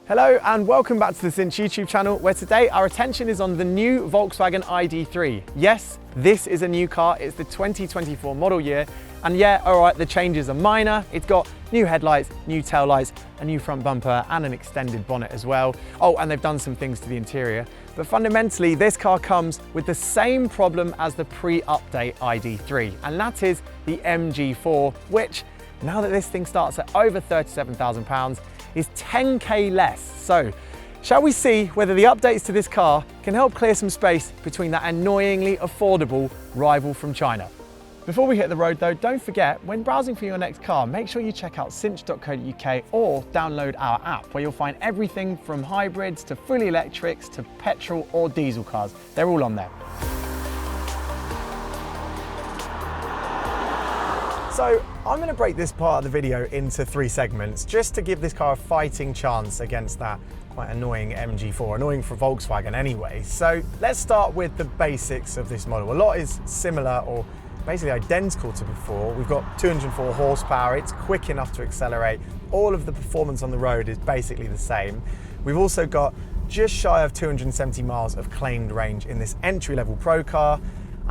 Hello and welcome back to the Cinch YouTube channel, where today our attention is on the new Volkswagen ID3. Yes, this is a new car, it's the 2024 model year, and yeah, alright, the changes are minor. It's got new headlights, new taillights, a new front bumper and an extended bonnet as well. Oh, and they've done some things to the interior. But fundamentally, this car comes with the same problem as the pre-update ID3, and that is the MG4, which, now that this thing starts at over £37,000, is 10k less. So, shall we see whether the updates to this car can help clear some space between that annoyingly affordable rival from China? Before we hit the road though, don't forget, when browsing for your next car, make sure you check out cinch.co.uk or download our app, where you'll find everything from hybrids to fully electrics to petrol or diesel cars. They're all on there. So I'm going to break this part of the video into 3 segments just to give this car a fighting chance against that quite annoying MG4, annoying for Volkswagen anyway. So let's start with the basics of this model. A lot is similar or basically identical to before. We've got 204 horsepower, it's quick enough to accelerate. All of the performance on the road is basically the same. We've also got just shy of 270 miles of claimed range in this entry-level Pro car,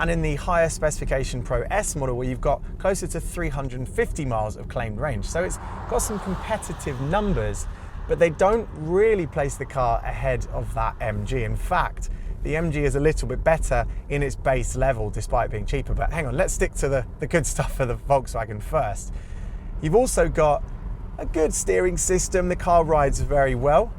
and in the higher specification Pro S model, where you've got closer to 350 miles of claimed range. So it's got some competitive numbers, but they don't really place the car ahead of that MG. In fact, the MG is a little bit better in its base level despite being cheaper. But hang on, let's stick to the good stuff for the Volkswagen first. You've also got a good steering system. The car rides very well.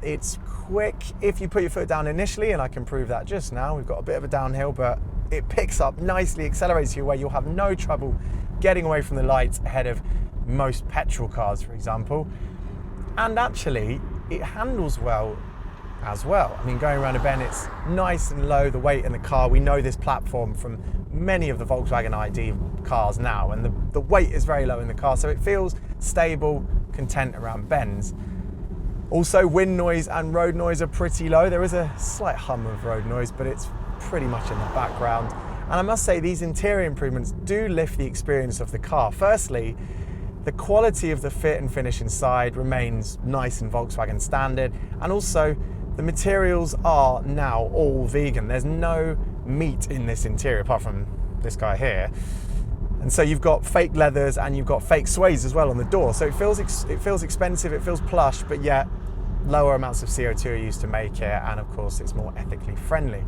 It's quick if you put your foot down initially, and I can prove that just now. We've got a bit of a downhill, but it picks up nicely, accelerates you where you'll have no trouble getting away from the lights ahead of most petrol cars, for example. And actually, it handles well as well. I mean, going around a bend, it's nice and low, the weight in the car. We know this platform from many of the Volkswagen ID cars now, and the weight is very low in the car, so it feels stable, content around bends. Also, wind noise and road noise are pretty low. There is a slight hum of road noise, but it's pretty much in the background. And I must say, these interior improvements do lift the experience of the car. Firstly, the quality of the fit and finish inside remains nice and Volkswagen standard, and also the materials are now all vegan. There's no meat in this interior apart from this guy here. And so you've got fake leathers and you've got fake suedes as well on the door. So it feels expensive, it feels plush, but yet lower amounts of CO2 are used to make it, and of course it's more ethically friendly.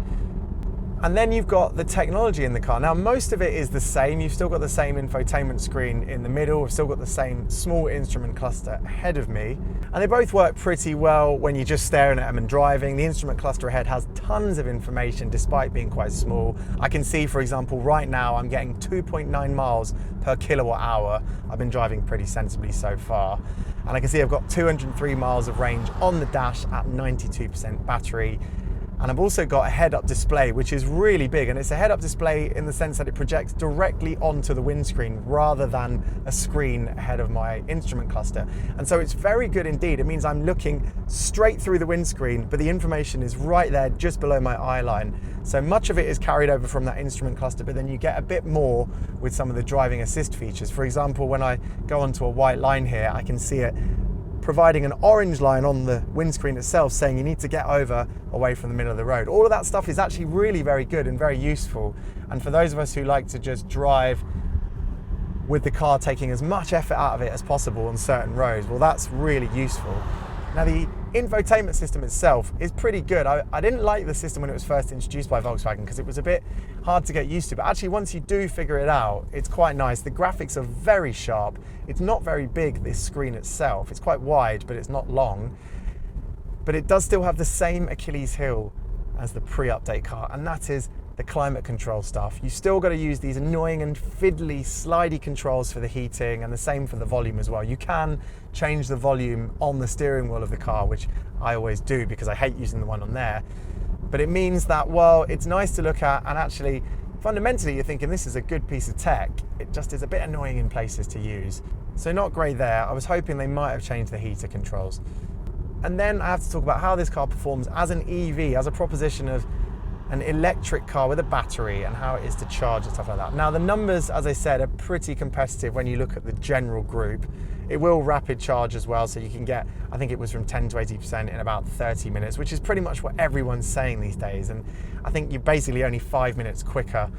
And then you've got the technology in the car. Now, most of it is the same. You've still got the same infotainment screen in the middle. We've still got the same small instrument cluster ahead of me. And they both work pretty well when you're just staring at them and driving. The instrument cluster ahead has tons of information despite being quite small. I can see, for example, right now I'm getting 2.9 miles per kilowatt hour. I've been driving pretty sensibly so far. And I can see I've got 203 miles of range on the dash at 92% battery. And I've also got a head-up display, which is really big, and it's a head-up display in the sense that it projects directly onto the windscreen rather than a screen ahead of my instrument cluster. And so it's very good indeed. It means I'm looking straight through the windscreen, but the information is right there just below my eye line. So much of it is carried over from that instrument cluster, but then you get a bit more with some of the driving assist features. For example, when I go onto a white line here, I can see it providing an orange line on the windscreen itself saying you need to get over away from the middle of the road. All of that stuff is actually really very good and very useful. And for those of us who like to just drive with the car taking as much effort out of it as possible on certain roads, well, that's really useful. Now, the infotainment system itself is pretty good. I didn't like the system when it was first introduced by Volkswagen because it was a bit hard to get used to, but actually once you do figure it out, it's quite nice. The graphics are very sharp. It's not very big, this screen itself. It's quite wide, but it's not long. But it does still have the same Achilles heel as the pre-update car, and that is the climate control stuff. You still got to use these annoying and fiddly slidey controls for the heating, and the same for the volume as well. You can change the volume on the steering wheel of the car, which I always do because I hate using the one on there. But it means that, well, it's nice to look at, and actually fundamentally you're thinking this is a good piece of tech. It just is a bit annoying in places to use. So not great there. I was hoping they might have changed the heater controls. And then I have to talk about how this car performs as an EV, as a proposition of an electric car with a battery and how it is to charge and stuff like that. Now the numbers, as I said, are pretty competitive when you look at the general group. It will rapid charge as well, so you can get, I think it was from 10 to 80% in about 30 minutes, which is pretty much what everyone's saying these days. And I think you're basically only 5 minutes quicker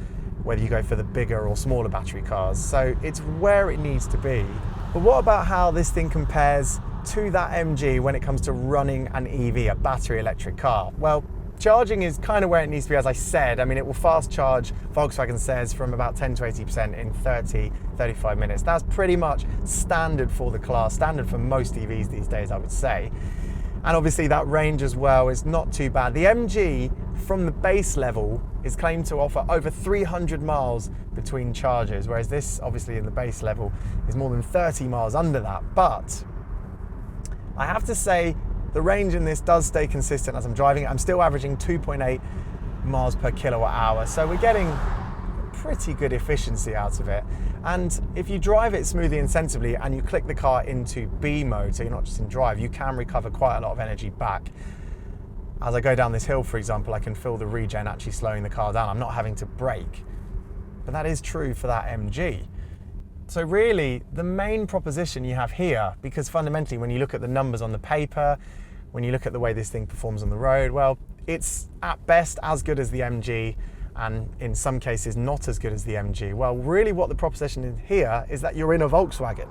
whether you go for the bigger or smaller battery cars. So it's where it needs to be. But what about how this thing compares to that MG when it comes to running an EV, a battery electric car? Well, charging is kind of where it needs to be, as I said. I mean, it will fast charge, Volkswagen says, from about 10 to 80% in 35 minutes. That's pretty much standard for the class, standard for most EVs these days, I would say. And obviously that range as well is not too bad. The MG, from the base level, is claimed to offer over 300 miles between charges, whereas this, obviously in the base level, is more than 30 miles under that. But I have to say, the range in this does stay consistent as I'm driving it. I'm still averaging 2.8 miles per kilowatt hour. So we're getting pretty good efficiency out of it. And if you drive it smoothly and sensibly and you click the car into B mode, so you're not just in drive, you can recover quite a lot of energy back. As I go down this hill, for example, I can feel the regen actually slowing the car down. I'm not having to brake. But that is true for that MG. So really, the main proposition you have here, because fundamentally when you look at the numbers on the paper, when you look at the way this thing performs on the road, well, it's at best as good as the MG, and in some cases not as good as the MG. Well, really what the proposition is here is that you're in a Volkswagen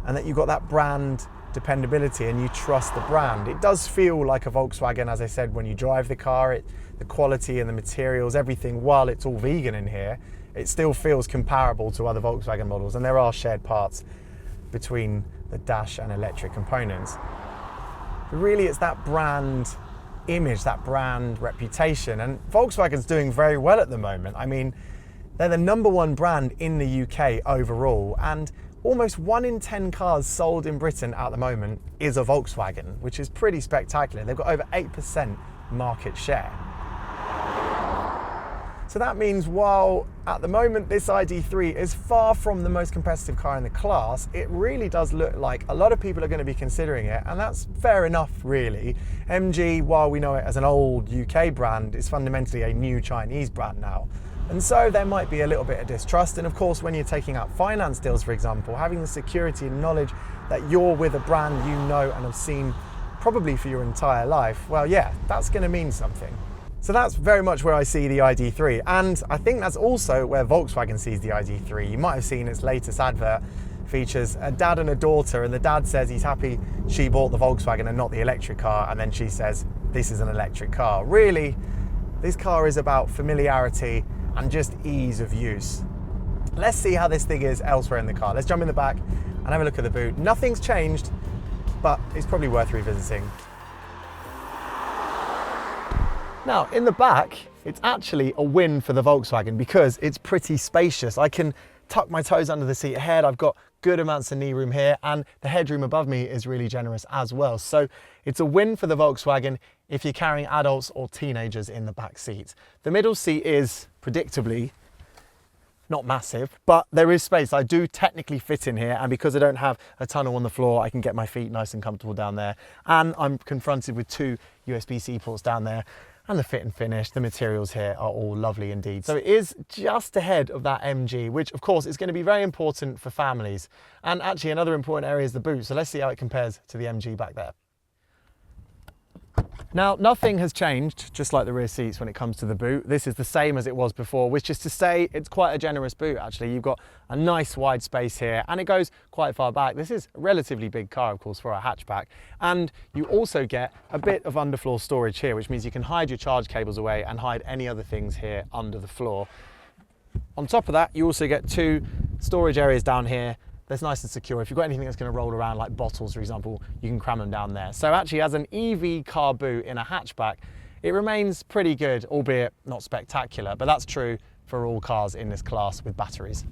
and that you've got that brand dependability and you trust the brand. It does feel like a Volkswagen, as I said, when you drive the car, the quality and the materials, everything, while it's all vegan in here, it still feels comparable to other Volkswagen models, and there are shared parts between the dash and electric components. But really it's that brand image, that brand reputation, and Volkswagen's doing very well at the moment. I mean, they're the #1 brand in the UK overall, and almost 1 in 10 cars sold in Britain at the moment is a Volkswagen, which is pretty spectacular. They've got over 8% market share. So that means while at the moment this ID3 is far from the most competitive car in the class, it really does look like a lot of people are going to be considering it, and that's fair enough really. MG, while we know it as an old UK brand, is fundamentally a new Chinese brand now. And so there might be a little bit of distrust, and of course when you're taking out finance deals, for example, having the security and knowledge that you're with a brand you know and have seen probably for your entire life, well yeah, that's going to mean something. So that's very much where I see the ID3, and I think that's also where Volkswagen sees the ID3. You might have seen its latest advert features a dad and a daughter, and the dad says he's happy she bought the Volkswagen and not the electric car, and then she says this is an electric car. Really, this car is about familiarity and just ease of use. Let's see how this thing is elsewhere in the car. Let's jump in the back and have a look at the boot. Nothing's changed, but it's probably worth revisiting. Now, in the back, it's actually a win for the Volkswagen because it's pretty spacious. I can tuck my toes under the seat ahead. I've got good amounts of knee room here, and the headroom above me is really generous as well. So it's a win for the Volkswagen if you're carrying adults or teenagers in the back seat. The middle seat is predictably not massive, but there is space. I do technically fit in here, and because I don't have a tunnel on the floor, I can get my feet nice and comfortable down there. And I'm confronted with 2 USB-C ports down there. And the fit and finish, the materials here are all lovely indeed. So it is just ahead of that MG, which of course is going to be very important for families. And actually another important area is the boot. So let's see how it compares to the MG back there. Now, nothing has changed, just like the rear seats when it comes to the boot. This is the same as it was before, which is to say it's quite a generous boot actually. You've got a nice wide space here and it goes quite far back. This is a relatively big car, of course, for a hatchback. And you also get a bit of underfloor storage here, which means you can hide your charge cables away and hide any other things here under the floor. On top of that, you also get 2 storage areas down here. That's nice and secure. If you've got anything that's going to roll around, like bottles, for example, you can cram them down there. So actually, as an EV car boot in a hatchback, it remains pretty good, albeit not spectacular, but that's true for all cars in this class with batteries.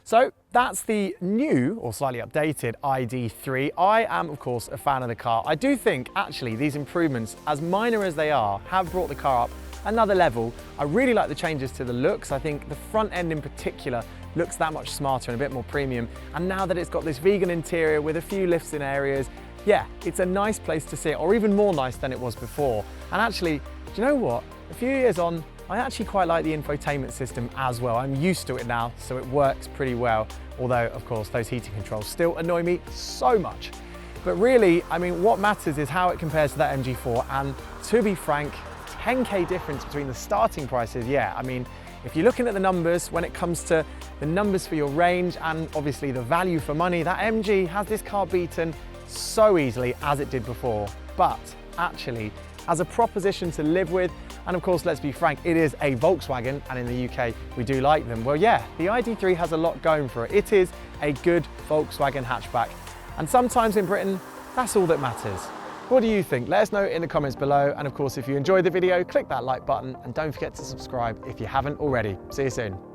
So that's the new or slightly updated ID3. I am, of course, a fan of the car. I do think, actually, these improvements, as minor as they are, have brought the car up another level. I really like the changes to the looks. I think the front end in particular looks that much smarter and a bit more premium. And now that it's got this vegan interior with a few lifts in areas, yeah, it's a nice place to sit, or even more nice than it was before. And actually, Do you know what? A few years on, I actually quite like the infotainment system as well. I'm used to it now, so it works pretty well. Although, of course, those heating controls still annoy me so much. But really, I mean, what matters is how it compares to that MG4. And to be frank, 10K difference between the starting prices, yeah. I mean, if you're looking at the numbers, when it comes to the numbers for your range and obviously the value for money, that MG has this car beaten so easily as it did before. But actually, as a proposition to live with, and of course, let's be frank, it is a Volkswagen, and in the UK, we do like them. Well, yeah, the ID3 has a lot going for it. It is a good Volkswagen hatchback. And sometimes in Britain, that's all that matters. What do you think? Let us know in the comments below. And of course, if you enjoyed the video, click that like button and don't forget to subscribe if you haven't already. See you soon.